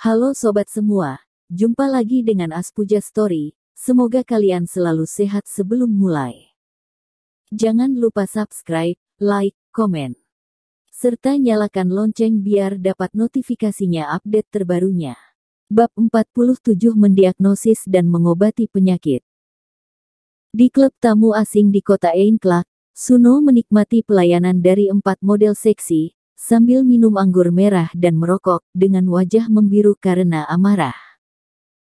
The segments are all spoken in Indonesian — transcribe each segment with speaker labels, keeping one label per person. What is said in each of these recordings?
Speaker 1: Halo sobat semua, jumpa lagi dengan Aspuja Story. Semoga kalian selalu sehat sebelum mulai. Jangan lupa subscribe, like, komen, serta nyalakan lonceng biar dapat notifikasinya update terbarunya. Bab 47 Mendiagnosis dan Mengobati Penyakit. Di klub tamu asing di kota Einklak, Suno menikmati pelayanan dari 4 model seksi, sambil minum anggur merah dan merokok dengan wajah membiru karena amarah.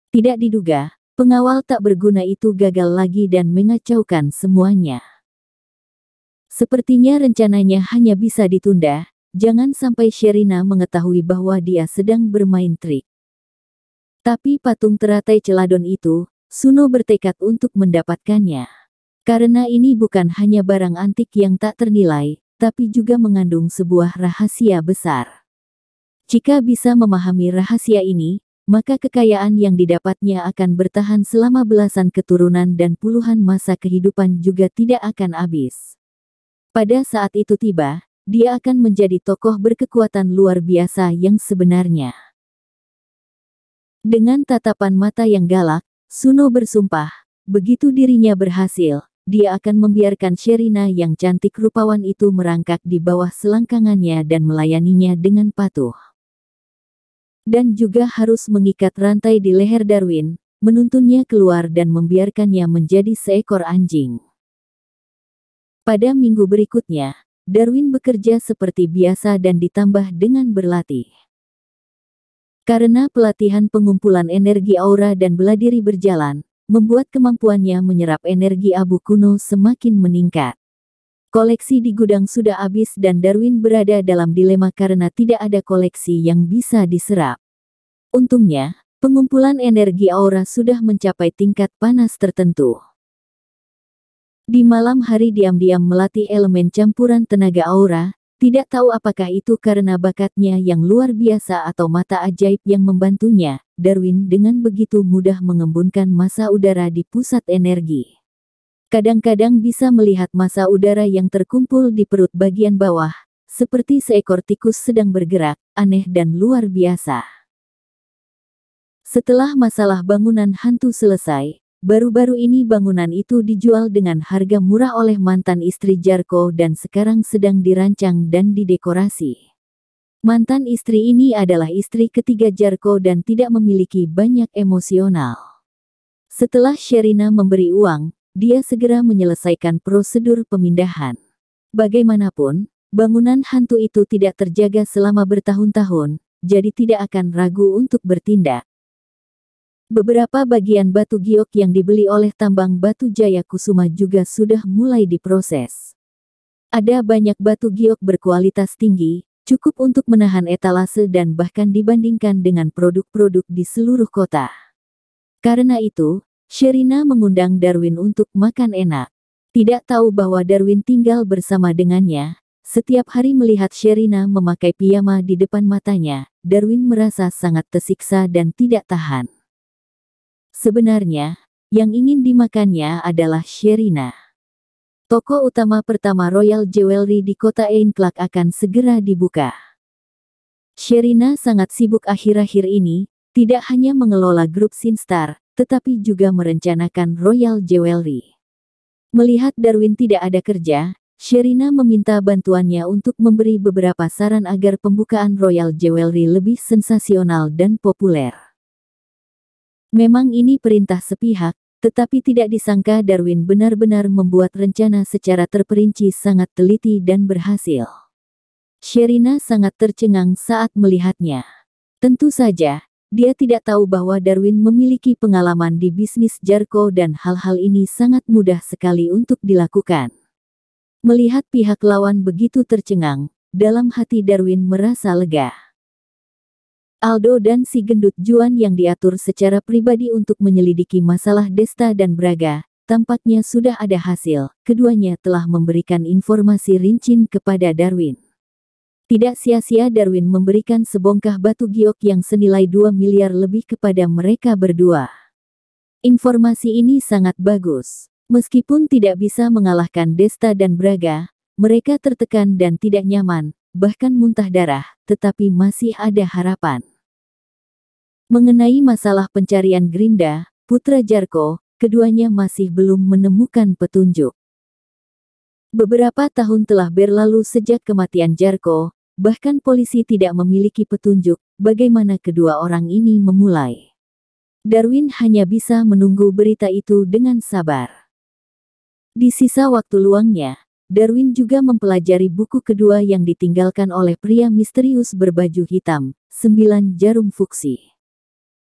Speaker 1: Tidak diduga, pengawal tak berguna itu gagal lagi dan mengacaukan semuanya. Sepertinya rencananya hanya bisa ditunda, jangan sampai Sherina mengetahui bahwa dia sedang bermain trik. Tapi patung teratai celadon itu, Suno bertekad untuk mendapatkannya. Karena ini bukan hanya barang antik yang tak ternilai, tapi juga mengandung sebuah rahasia besar. Jika bisa memahami rahasia ini, maka kekayaan yang didapatnya akan bertahan selama belasan keturunan dan puluhan masa kehidupan juga tidak akan habis. Pada saat itu tiba, dia akan menjadi tokoh berkekuatan luar biasa yang sebenarnya. Dengan tatapan mata yang galak, Suno bersumpah, begitu dirinya berhasil, dia akan membiarkan Sherina yang cantik rupawan itu merangkak di bawah selangkangannya dan melayaninya dengan patuh. Dan juga harus mengikat rantai di leher Darwin, menuntunnya keluar dan membiarkannya menjadi seekor anjing. Pada minggu berikutnya, Darwin bekerja seperti biasa dan ditambah dengan berlatih. Karena pelatihan pengumpulan energi aura dan bela diri berjalan, membuat kemampuannya menyerap energi abu kuno semakin meningkat. Koleksi di gudang sudah habis dan Darwin berada dalam dilema karena tidak ada koleksi yang bisa diserap. Untungnya, pengumpulan energi aura sudah mencapai tingkat panas tertentu. Di malam hari diam-diam melatih elemen campuran tenaga aura, tidak tahu apakah itu karena bakatnya yang luar biasa atau mata ajaib yang membantunya, Darwin dengan begitu mudah mengembunkan massa udara di pusat energi. Kadang-kadang bisa melihat massa udara yang terkumpul di perut bagian bawah, seperti seekor tikus sedang bergerak, aneh dan luar biasa. Setelah masalah bangunan hantu selesai, baru-baru ini bangunan itu dijual dengan harga murah oleh mantan istri Jarko dan sekarang sedang dirancang dan didekorasi. Mantan istri ini adalah istri ketiga Jarko dan tidak memiliki banyak emosional. Setelah Sherina memberi uang, dia segera menyelesaikan prosedur pemindahan. Bagaimanapun, bangunan hantu itu tidak terjaga selama bertahun-tahun, jadi tidak akan ragu untuk bertindak. Beberapa bagian batu giok yang dibeli oleh tambang batu Jaya Kusuma juga sudah mulai diproses. Ada banyak batu giok berkualitas tinggi, cukup untuk menahan etalase dan bahkan dibandingkan dengan produk-produk di seluruh kota. Karena itu, Sherina mengundang Darwin untuk makan enak. Tidak tahu bahwa Darwin tinggal bersama dengannya, setiap hari melihat Sherina memakai piyama di depan matanya, Darwin merasa sangat tersiksa dan tidak tahan. Sebenarnya, yang ingin dimakannya adalah Sherina. Toko utama pertama Royal Jewelry di kota Einklak akan segera dibuka. Sherina sangat sibuk akhir-akhir ini, tidak hanya mengelola grup Sinstar, tetapi juga merencanakan Royal Jewelry. Melihat Darwin tidak ada kerja, Sherina meminta bantuannya untuk memberi beberapa saran agar pembukaan Royal Jewelry lebih sensasional dan populer. Memang ini perintah sepihak, tetapi tidak disangka Darwin benar-benar membuat rencana secara terperinci sangat teliti dan berhasil. Sherina sangat tercengang saat melihatnya. Tentu saja, dia tidak tahu bahwa Darwin memiliki pengalaman di bisnis Jarko dan hal-hal ini sangat mudah sekali untuk dilakukan. Melihat pihak lawan begitu tercengang, dalam hati Darwin merasa lega. Aldo dan si gendut Juan yang diatur secara pribadi untuk menyelidiki masalah Desta dan Braga, tampaknya sudah ada hasil. Keduanya telah memberikan informasi rinci kepada Darwin. Tidak sia-sia Darwin memberikan sebongkah batu giok yang senilai 2 miliar lebih kepada mereka berdua. Informasi ini sangat bagus. Meskipun tidak bisa mengalahkan Desta dan Braga, mereka tertekan dan tidak nyaman, bahkan muntah darah, tetapi masih ada harapan. Mengenai masalah pencarian Grinda, putra Jarko, keduanya masih belum menemukan petunjuk. Beberapa tahun telah berlalu sejak kematian Jarko, bahkan polisi tidak memiliki petunjuk bagaimana kedua orang ini memulai. Darwin hanya bisa menunggu berita itu dengan sabar. Di sisa waktu luangnya, Darwin juga mempelajari buku kedua yang ditinggalkan oleh pria misterius berbaju hitam, 9 Jarum Fuksi.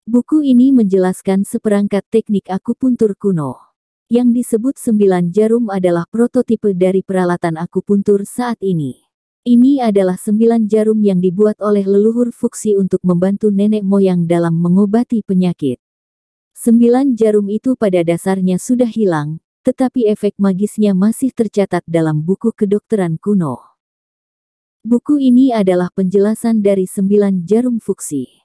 Speaker 1: Buku ini menjelaskan seperangkat teknik akupuntur kuno. Yang disebut 9 jarum adalah prototipe dari peralatan akupuntur saat ini. Ini adalah 9 jarum yang dibuat oleh leluhur Fuksi untuk membantu nenek moyang dalam mengobati penyakit. 9 jarum itu pada dasarnya sudah hilang, tetapi efek magisnya masih tercatat dalam buku kedokteran kuno. Buku ini adalah penjelasan dari 9 jarum Fuksi.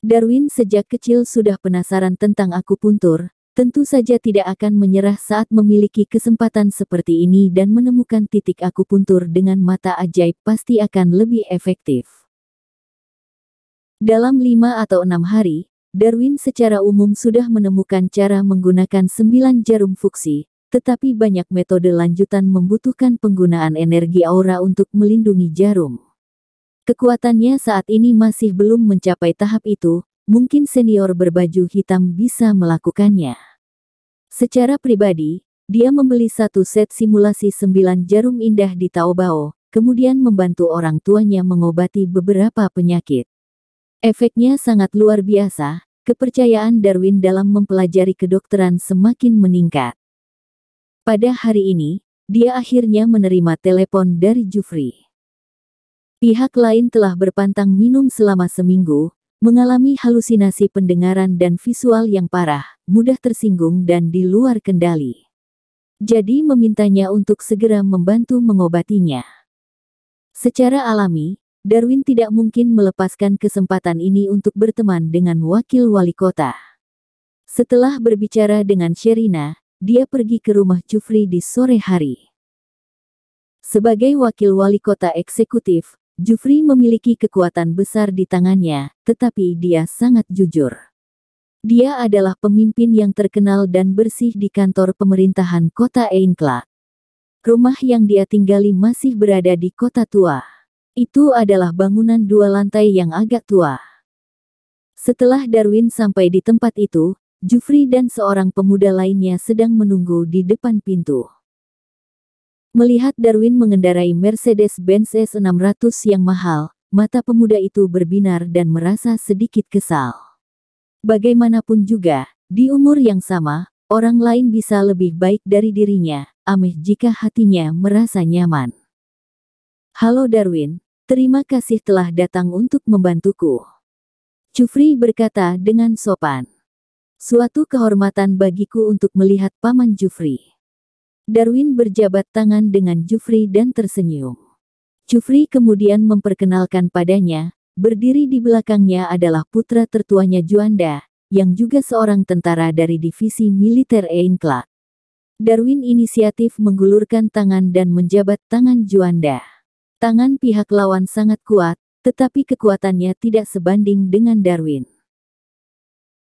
Speaker 1: Darwin sejak kecil sudah penasaran tentang akupuntur. Tentu saja tidak akan menyerah saat memiliki kesempatan seperti ini dan menemukan titik akupuntur dengan mata ajaib pasti akan lebih efektif. Dalam 5 atau 6 hari, Darwin secara umum sudah menemukan cara menggunakan 9 jarum fuksi, tetapi banyak metode lanjutan membutuhkan penggunaan energi aura untuk melindungi jarum. Kekuatannya saat ini masih belum mencapai tahap itu. Mungkin senior berbaju hitam bisa melakukannya. Secara pribadi, dia membeli satu set simulasi 9 jarum indah di Taobao, kemudian membantu orang tuanya mengobati beberapa penyakit. Efeknya sangat luar biasa, kepercayaan Darwin dalam mempelajari kedokteran semakin meningkat. Pada hari ini, dia akhirnya menerima telepon dari Jufri. Pihak lain telah berpantang minum selama seminggu, mengalami halusinasi pendengaran dan visual yang parah, mudah tersinggung dan di luar kendali. Jadi memintanya untuk segera membantu mengobatinya. Secara alami, Darwin tidak mungkin melepaskan kesempatan ini untuk berteman dengan wakil wali kota. Setelah berbicara dengan Sherina, dia pergi ke rumah Jufri di sore hari. Sebagai wakil wali kota eksekutif, Jufri memiliki kekuatan besar di tangannya, tetapi dia sangat jujur. Dia adalah pemimpin yang terkenal dan bersih di kantor pemerintahan kota Ainclack. Rumah yang dia tinggali masih berada di kota tua. Itu adalah bangunan 2 lantai yang agak tua. Setelah Darwin sampai di tempat itu, Jufri dan seorang pemuda lainnya sedang menunggu di depan pintu. Melihat Darwin mengendarai Mercedes-Benz S600 yang mahal, mata pemuda itu berbinar dan merasa sedikit kesal. Bagaimanapun juga, di umur yang sama, orang lain bisa lebih baik dari dirinya, ameh jika hatinya merasa nyaman. Halo Darwin, terima kasih telah datang untuk membantuku. Jufri berkata dengan sopan. Suatu kehormatan bagiku untuk melihat Paman Jufri. Darwin berjabat tangan dengan Jufri dan tersenyum. Jufri kemudian memperkenalkan padanya, berdiri di belakangnya adalah putra tertuanya Juanda, yang juga seorang tentara dari divisi militer Ainclack. Darwin inisiatif menggulurkan tangan dan menjabat tangan Juanda. Tangan pihak lawan sangat kuat, tetapi kekuatannya tidak sebanding dengan Darwin.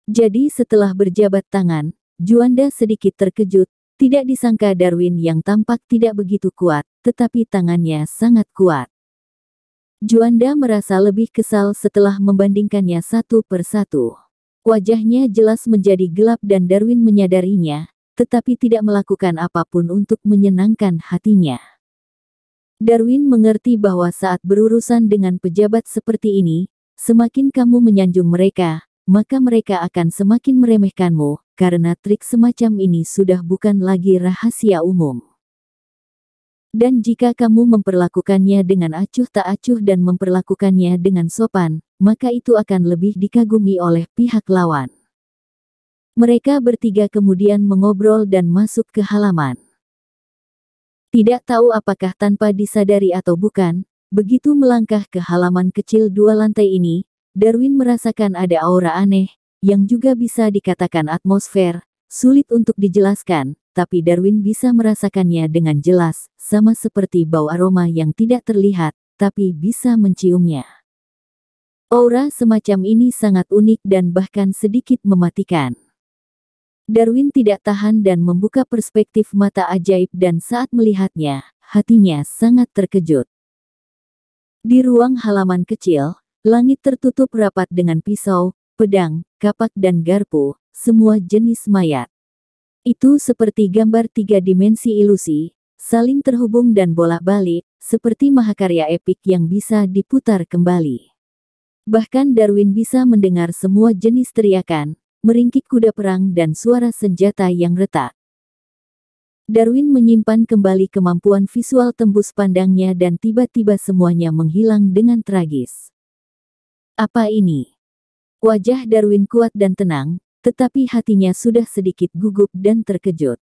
Speaker 1: Jadi setelah berjabat tangan, Juanda sedikit terkejut. Tidak disangka Darwin yang tampak tidak begitu kuat, tetapi tangannya sangat kuat. Juanda merasa lebih kesal setelah membandingkannya satu persatu. Wajahnya jelas menjadi gelap dan Darwin menyadarinya, tetapi tidak melakukan apapun untuk menyenangkan hatinya. Darwin mengerti bahwa saat berurusan dengan pejabat seperti ini, semakin kamu menyanjung mereka, maka mereka akan semakin meremehkanmu, karena trik semacam ini sudah bukan lagi rahasia umum. Dan jika kamu memperlakukannya dengan acuh tak acuh dan memperlakukannya dengan sopan, maka itu akan lebih dikagumi oleh pihak lawan. Mereka bertiga kemudian mengobrol dan masuk ke halaman. Tidak tahu apakah tanpa disadari atau bukan, begitu melangkah ke halaman kecil 2 lantai ini, Darwin merasakan ada aura aneh, yang juga bisa dikatakan atmosfer, sulit untuk dijelaskan, tapi Darwin bisa merasakannya dengan jelas, sama seperti bau aroma yang tidak terlihat, tapi bisa menciumnya. Aura semacam ini sangat unik dan bahkan sedikit mematikan. Darwin tidak tahan dan membuka perspektif mata ajaib dan saat melihatnya, hatinya sangat terkejut. Di ruang halaman kecil, langit tertutup rapat dengan pisau, pedang, kapak dan garpu, semua jenis mayat. Itu seperti gambar tiga dimensi ilusi, saling terhubung dan bolak-balik, seperti mahakarya epik yang bisa diputar kembali. Bahkan Darwin bisa mendengar semua jenis teriakan, meringkik kuda perang dan suara senjata yang retak. Darwin menyimpan kembali kemampuan visual tembus pandangnya dan tiba-tiba semuanya menghilang dengan tragis. Apa ini? Wajah Darwin kuat dan tenang, tetapi hatinya sudah sedikit gugup dan terkejut.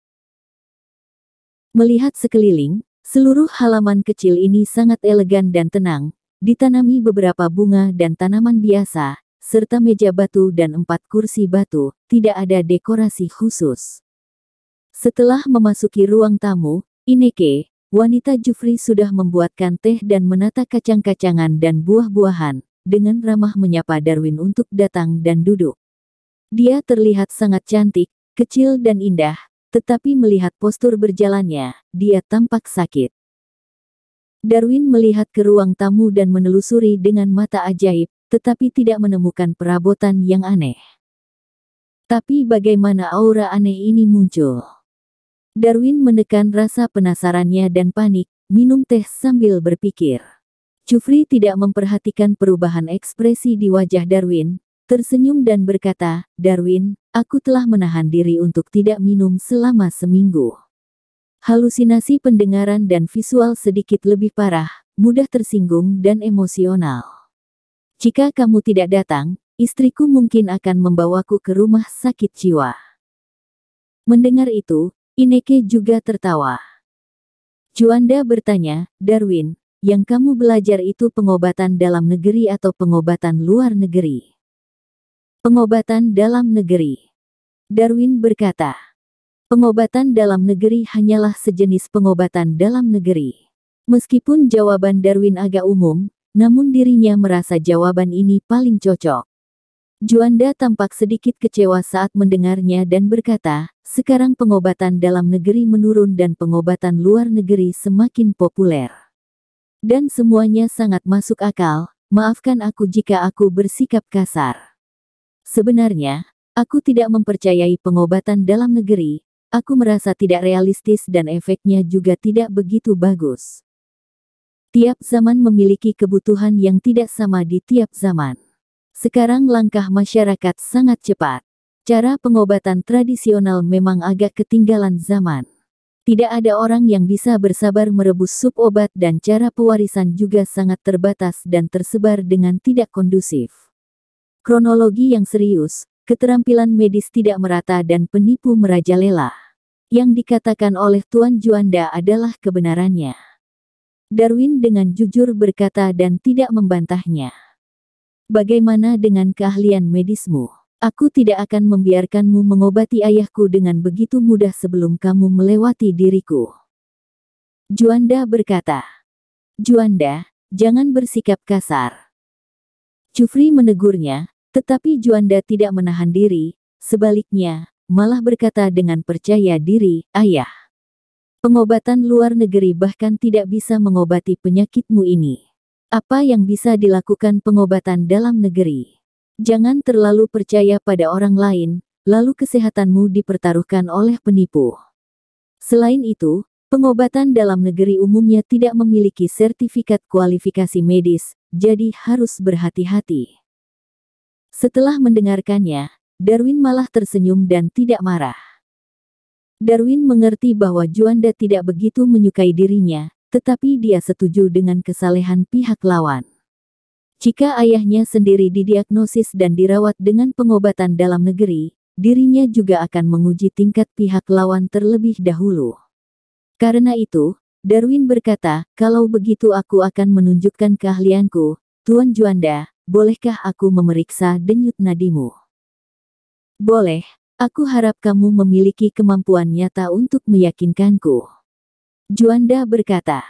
Speaker 1: Melihat sekeliling, seluruh halaman kecil ini sangat elegan dan tenang, ditanami beberapa bunga dan tanaman biasa, serta meja batu dan 4 kursi batu, tidak ada dekorasi khusus. Setelah memasuki ruang tamu, Ineke, wanita Jufri sudah membuatkan teh dan menata kacang-kacangan dan buah-buahan, dengan ramah menyapa Darwin untuk datang dan duduk. Dia terlihat sangat cantik, kecil dan indah, tetapi melihat postur berjalannya, dia tampak sakit. Darwin melihat ke ruang tamu dan menelusuri dengan mata ajaib, tetapi tidak menemukan perabotan yang aneh. Tapi bagaimana aura aneh ini muncul? Darwin menekan rasa penasarannya dan panik, minum teh sambil berpikir. Jufri tidak memperhatikan perubahan ekspresi di wajah Darwin, tersenyum dan berkata, "Darwin, aku telah menahan diri untuk tidak minum selama seminggu." Halusinasi pendengaran dan visual sedikit lebih parah, mudah tersinggung dan emosional. Jika kamu tidak datang, istriku mungkin akan membawaku ke rumah sakit jiwa. Mendengar itu, Ineke juga tertawa. Juanda bertanya, "Darwin, yang kamu belajar itu pengobatan dalam negeri atau pengobatan luar negeri?" "Pengobatan dalam negeri," Darwin berkata. Pengobatan dalam negeri hanyalah sejenis pengobatan dalam negeri. Meskipun jawaban Darwin agak umum, namun dirinya merasa jawaban ini paling cocok. Juanda tampak sedikit kecewa saat mendengarnya dan berkata, "Sekarang pengobatan dalam negeri menurun dan pengobatan luar negeri semakin populer. Dan semuanya sangat masuk akal, maafkan aku jika aku bersikap kasar. Sebenarnya, aku tidak mempercayai pengobatan dalam negeri. Aku merasa tidak realistis dan efeknya juga tidak begitu bagus. Tiap zaman memiliki kebutuhan yang tidak sama di tiap zaman. Sekarang langkah masyarakat sangat cepat. Cara pengobatan tradisional memang agak ketinggalan zaman. Tidak ada orang yang bisa bersabar merebus sup obat dan cara pewarisan juga sangat terbatas dan tersebar dengan tidak kondusif. Kronologi yang serius, keterampilan medis tidak merata dan penipu merajalela. Yang dikatakan oleh Tuan Juanda adalah kebenarannya. Darwin dengan jujur berkata dan tidak membantahnya. Bagaimana dengan keahlian medismu? Aku tidak akan membiarkanmu mengobati ayahku dengan begitu mudah sebelum kamu melewati diriku. Juanda berkata. Juanda, jangan bersikap kasar. Jufri menegurnya, tetapi Juanda tidak menahan diri, sebaliknya, malah berkata dengan percaya diri, "Ayah, pengobatan luar negeri bahkan tidak bisa mengobati penyakitmu ini. Apa yang bisa dilakukan pengobatan dalam negeri? Jangan terlalu percaya pada orang lain, lalu kesehatanmu dipertaruhkan oleh penipu. Selain itu, pengobatan dalam negeri umumnya tidak memiliki sertifikat kualifikasi medis, jadi harus berhati-hati." Setelah mendengarkannya, Darwin malah tersenyum dan tidak marah. Darwin mengerti bahwa Juanda tidak begitu menyukai dirinya, tetapi dia setuju dengan kesalehan pihak lawan. Jika ayahnya sendiri didiagnosis dan dirawat dengan pengobatan dalam negeri, dirinya juga akan menguji tingkat pihak lawan terlebih dahulu. Karena itu, Darwin berkata, "Kalau begitu aku akan menunjukkan keahlianku, Tuan Juanda, bolehkah aku memeriksa denyut nadimu?" "Boleh, aku harap kamu memiliki kemampuan nyata untuk meyakinkanku," Juanda berkata.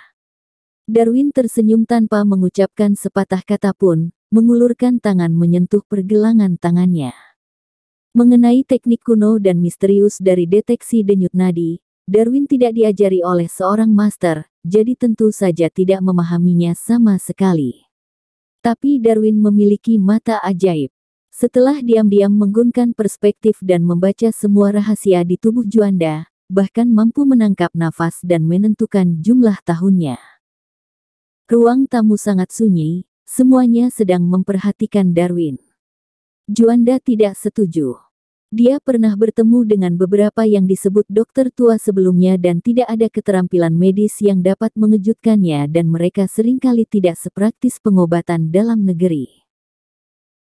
Speaker 1: Darwin tersenyum tanpa mengucapkan sepatah kata pun, mengulurkan tangan menyentuh pergelangan tangannya. Mengenai teknik kuno dan misterius dari deteksi denyut nadi, Darwin tidak diajari oleh seorang master, jadi tentu saja tidak memahaminya sama sekali. Tapi Darwin memiliki mata ajaib. Setelah diam-diam menggunakan perspektif dan membaca semua rahasia di tubuh Juanda, bahkan mampu menangkap nafas dan menentukan jumlah tahunnya. Ruang tamu sangat sunyi, semuanya sedang memperhatikan Darwin. Juanda tidak setuju. Dia pernah bertemu dengan beberapa yang disebut dokter tua sebelumnya dan tidak ada keterampilan medis yang dapat mengejutkannya dan mereka seringkali tidak sepraktis pengobatan dalam negeri.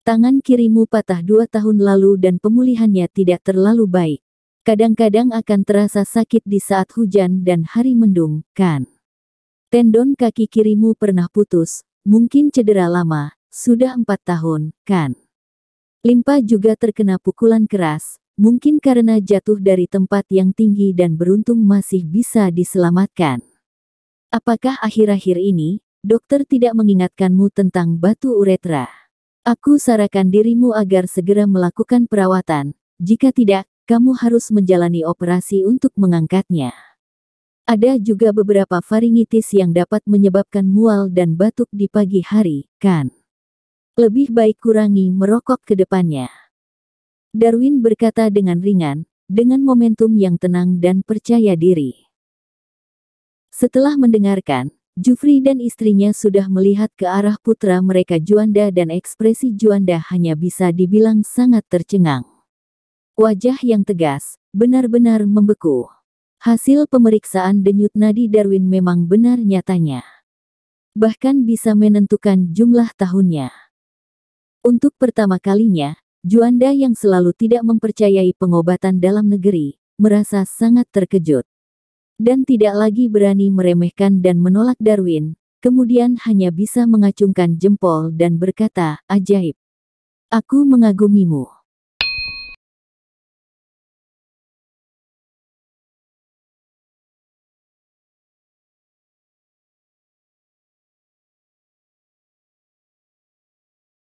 Speaker 1: Tangan kirimu patah 2 tahun lalu dan pemulihannya tidak terlalu baik. Kadang-kadang akan terasa sakit di saat hujan dan hari mendung, kan? Tendon kaki kirimu pernah putus, mungkin cedera lama, sudah 4 tahun, kan? Limpa juga terkena pukulan keras, mungkin karena jatuh dari tempat yang tinggi dan beruntung masih bisa diselamatkan. Apakah akhir-akhir ini, dokter tidak mengingatkanmu tentang batu uretra? Aku sarankan dirimu agar segera melakukan perawatan, jika tidak, kamu harus menjalani operasi untuk mengangkatnya. Ada juga beberapa faringitis yang dapat menyebabkan mual dan batuk di pagi hari, kan? Lebih baik kurangi merokok ke depannya. Darwin berkata dengan ringan, dengan momentum yang tenang dan percaya diri. Setelah mendengarkan, Jufri dan istrinya sudah melihat ke arah putra mereka Juanda dan ekspresi Juanda hanya bisa dibilang sangat tercengang. Wajah yang tegas, benar-benar membeku. Hasil pemeriksaan denyut nadi Darwin memang benar nyatanya. Bahkan bisa menentukan jumlah tahunnya. Untuk pertama kalinya, Juanda yang selalu tidak mempercayai pengobatan dalam negeri, merasa sangat terkejut. Dan tidak lagi berani meremehkan dan menolak Darwin, kemudian hanya bisa mengacungkan jempol dan berkata, ajaib. Aku mengagumimu.